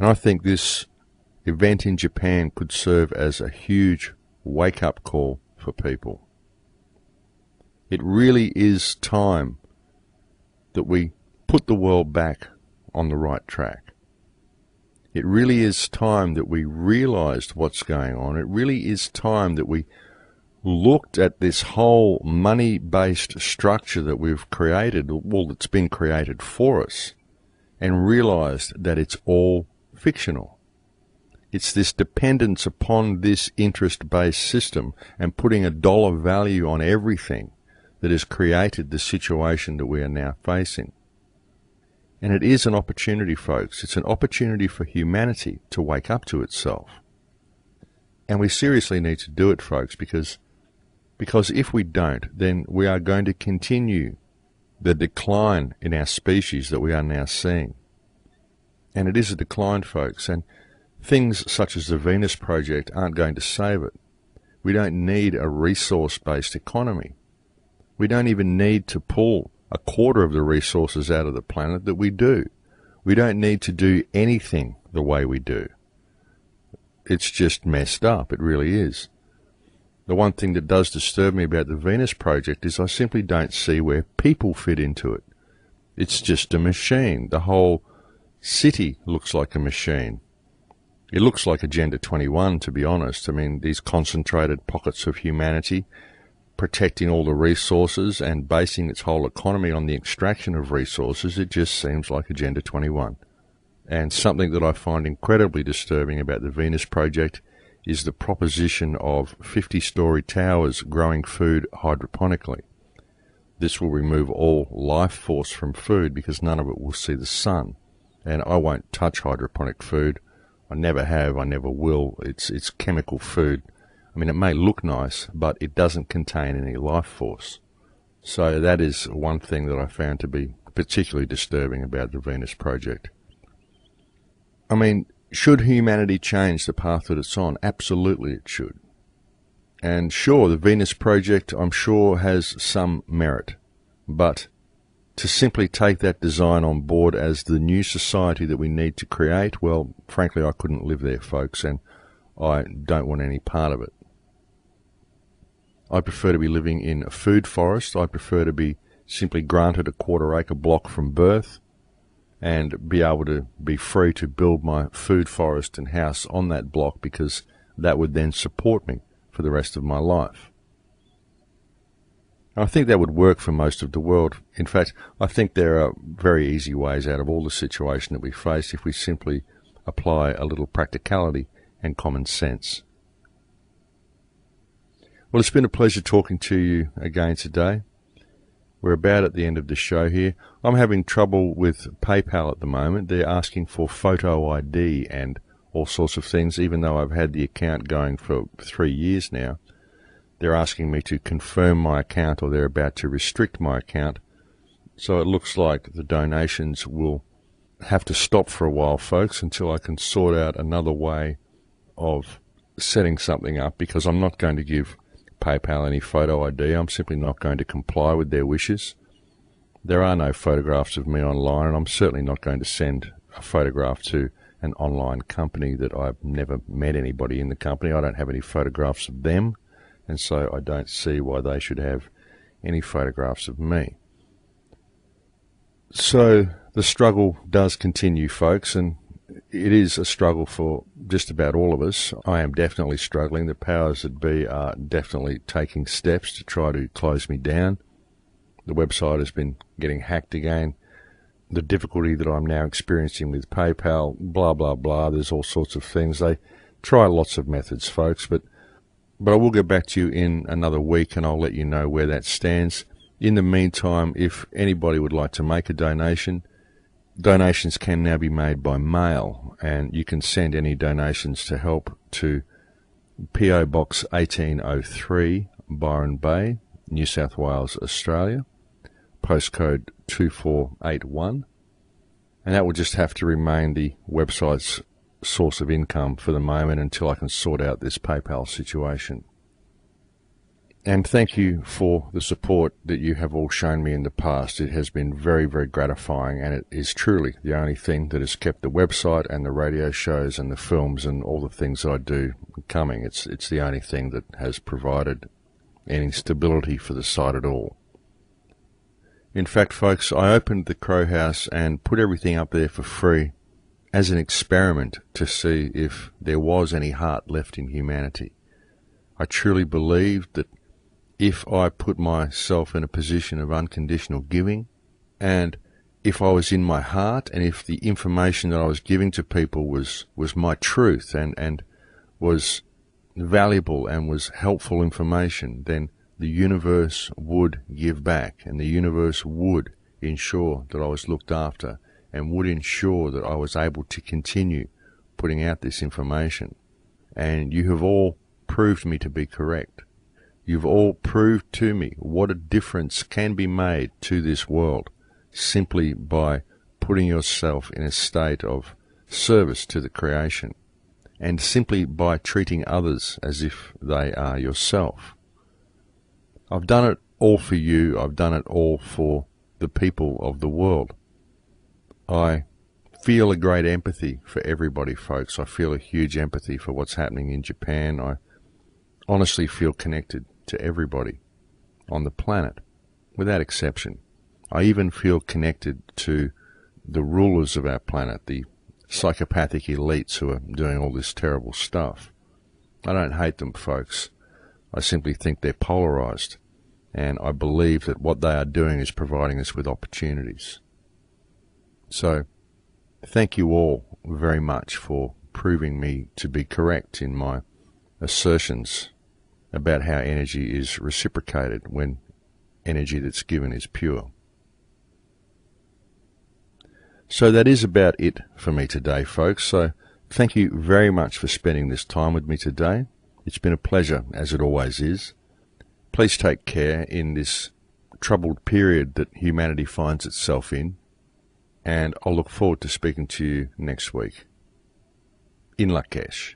And I think this event in Japan could serve as a huge wake-up call for people. It really is time that we put the world back on the right track. It really is time that we realized what's going on. It really is time that we looked at this whole money-based structure that we've created, well, that's been created for us, and realized that it's all fictional. It's this dependence upon this interest-based system and putting a dollar value on everything that has created the situation that we are now facing. And it is an opportunity, folks. It's an opportunity for humanity to wake up to itself. And we seriously need to do it, folks, because if we don't, then we are going to continue the decline in our species that we are now seeing. And it is a decline, folks, and things such as the Venus Project aren't going to save it. We don't need a resource-based economy. We don't even need to pull a quarter of the resources out of the planet that we do. We don't need to do anything the way we do. It's just messed up. It really is. The one thing that does disturb me about the Venus Project is I simply don't see where people fit into it. It's just a machine. The whole city looks like a machine. It looks like Agenda 21, to be honest. I mean, these concentrated pockets of humanity protecting all the resources and basing its whole economy on the extraction of resources, it just seems like Agenda 21. And something that I find incredibly disturbing about the Venus Project is the proposition of 50-story towers growing food hydroponically. This will remove all life force from food because none of it will see the sun. And I won't touch hydroponic food. I never have, I never will. It's chemical food. I mean, it may look nice, but it doesn't contain any life force. So that is one thing that I found to be particularly disturbing about the Venus Project. I mean, should humanity change the path that it's on? Absolutely it should. And sure, the Venus Project, I'm sure, has some merit. But to simply take that design on board as the new society that we need to create, well, frankly, I couldn't live there, folks, and I don't want any part of it. I prefer to be living in a food forest. I prefer to be simply granted a quarter-acre block from birth and be able to be free to build my food forest and house on that block, because that would then support me for the rest of my life. I think that would work for most of the world. In fact, I think there are very easy ways out of all the situation that we face if we simply apply a little practicality and common sense. Well, it's been a pleasure talking to you again today. We're about at the end of the show here. I'm having trouble with PayPal at the moment. They're asking for photo ID and all sorts of things, even though I've had the account going for 3 years now. They're asking me to confirm my account, or they're about to restrict my account. So it looks like the donations will have to stop for a while, folks, until I can sort out another way of setting something up, because I'm not going to give PayPal any photo ID. I'm simply not going to comply with their wishes. There are no photographs of me online, and I'm certainly not going to send a photograph to an online company that I've never met anybody in the company. I don't have any photographs of them, and so I don't see why they should have any photographs of me. So the struggle does continue, folks, and it is a struggle for just about all of us. I am definitely struggling. The powers that be are definitely taking steps to try to close me down. The website has been getting hacked again. The difficulty that I'm now experiencing with PayPal, blah, blah, blah. There's all sorts of things. They try lots of methods, folks, but I will get back to you in another week, and I'll let you know where that stands. In the meantime, if anybody would like to make a donation, donations can now be made by mail, and you can send any donations to help to PO Box 1803, Byron Bay, New South Wales, Australia, postcode 2481, and that will just have to remain the website's source of income for the moment until I can sort out this PayPal situation. And thank you for the support that you have all shown me in the past. It has been very, very gratifying, and it is truly the only thing that has kept the website and the radio shows and the films and all the things that I do coming. It's the only thing that has provided any stability for the site at all. In fact, folks, I opened the Crow House and put everything up there for free as an experiment to see if there was any heart left in humanity. I truly believed that if I put myself in a position of unconditional giving, and if I was in my heart, and if the information that I was giving to people was my truth and was valuable and was helpful information, then the universe would give back, and the universe would ensure that I was looked after and would ensure that I was able to continue putting out this information. And you have all proved me to be correct. You've all proved to me what a difference can be made to this world simply by putting yourself in a state of service to the creation, and simply by treating others as if they are yourself. I've done it all for you. I've done it all for the people of the world. I feel a great empathy for everybody, folks. I feel a huge empathy for what's happening in Japan. I honestly feel connected to everybody on the planet, without exception. I even feel connected to the rulers of our planet, the psychopathic elites who are doing all this terrible stuff. I don't hate them, folks. I simply think they're polarized, and I believe that what they are doing is providing us with opportunities. So, thank you all very much for proving me to be correct in my assertions about how energy is reciprocated when energy that's given is pure. So that is about it for me today, folks. So thank you very much for spending this time with me today. It's been a pleasure, as it always is. Please take care in this troubled period that humanity finds itself in, and I'll look forward to speaking to you next week. In Lakesh.